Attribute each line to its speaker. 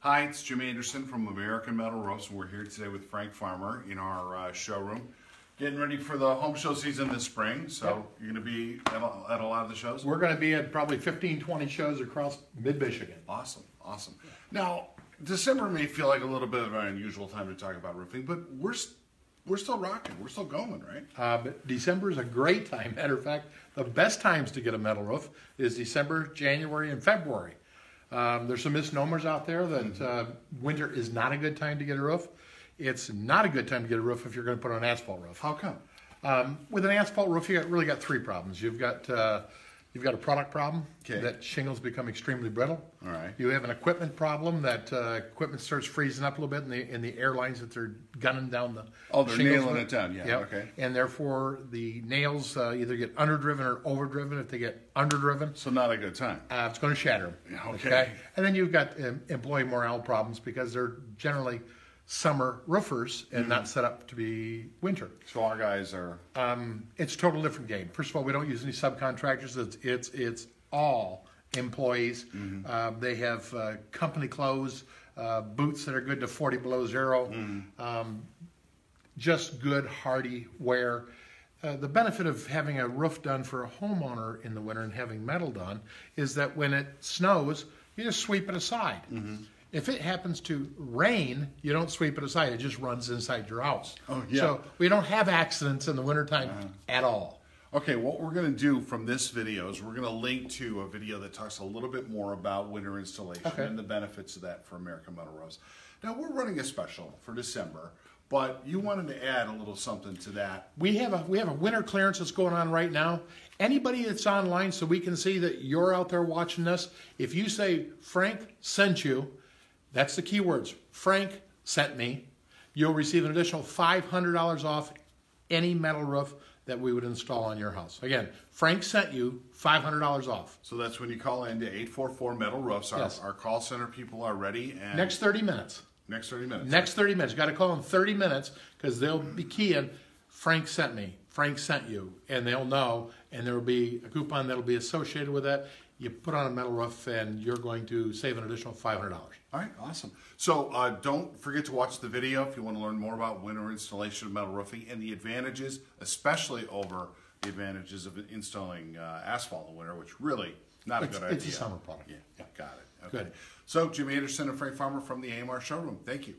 Speaker 1: Hi, it's Jim Anderson from American Metal Roofs, and we're here today with Frank Farmer in our showroom, getting ready for the home show season this spring. So you're going to be at a lot of the shows?
Speaker 2: We're going to be at probably 15, 20 shows across mid-Michigan.
Speaker 1: Awesome, awesome. Now, December may feel like a little bit of an unusual time to talk about roofing, but we're still rocking. We're still going, right?
Speaker 2: But December is a great time. Matter of fact, the best times to get a metal roof is December, January, and February. There's some misnomers out there that winter is not a good time to get a roof. It's not a good time to get a roof if you're going to put on an asphalt roof.
Speaker 1: How come?
Speaker 2: With an asphalt roof, you really got three problems. You've got a product problem, that shingles become extremely brittle.
Speaker 1: All right.
Speaker 2: You have an equipment problem, that equipment starts freezing up a little bit in the airlines that they're gunning down the
Speaker 1: they're
Speaker 2: shingles
Speaker 1: nailing
Speaker 2: with.
Speaker 1: it down, yeah,
Speaker 2: Yep.
Speaker 1: okay.
Speaker 2: And therefore, the nails either get underdriven or overdriven. If they get underdriven,
Speaker 1: So not a good time.
Speaker 2: it's going to shatter them.
Speaker 1: Yeah, okay.
Speaker 2: And then you've got employee morale problems because they're generally summer roofers and not set up to be winter.
Speaker 1: So our guys are...
Speaker 2: It's a total different game. First of all, we don't use any subcontractors. It's all employees. They have company clothes, boots that are good to 40 below zero, just good, hardy wear. The benefit of having a roof done for a homeowner in the winter and having metal done is that when it snows, you just sweep it aside. If it happens to rain, you don't sweep it aside. It just runs inside your house.
Speaker 1: Oh, yeah.
Speaker 2: So we don't have accidents in the wintertime at all.
Speaker 1: Okay, what we're going to do from this video is we're going to link to a video that talks a little bit more about winter installation and the benefits of that for American Metal Roofs. Now, we're running a special for December, but you wanted to add a little something to that.
Speaker 2: We have a winter clearance that's going on right now. Anybody that's online, so we can see that you're out there watching this, if you say, Frank sent you, that's the keywords. Frank sent me. You'll receive an additional $500 off any metal roof that we would install on your house. Again, Frank sent you, $500 off.
Speaker 1: So that's when you call in to 844 Metal Roofs.
Speaker 2: Yes.
Speaker 1: Our call center people are ready. And
Speaker 2: Next 30 minutes.
Speaker 1: Next 30 minutes.
Speaker 2: Next 30 minutes. You got to call in 30 minutes because they'll be keying, Frank sent me, Frank sent you, and they'll know, and there will be a coupon that will be associated with that. You put on a metal roof, and you're going to save an additional $500.
Speaker 1: All right, awesome. So don't forget to watch the video if you want to learn more about winter installation of metal roofing and the advantages, especially over the advantages of installing asphalt in winter, which really not a good idea.
Speaker 2: It's a summer product.
Speaker 1: Yeah, got it. Okay.
Speaker 2: Good.
Speaker 1: So Jim Anderson and Frank Farmer from the AMR showroom. Thank you.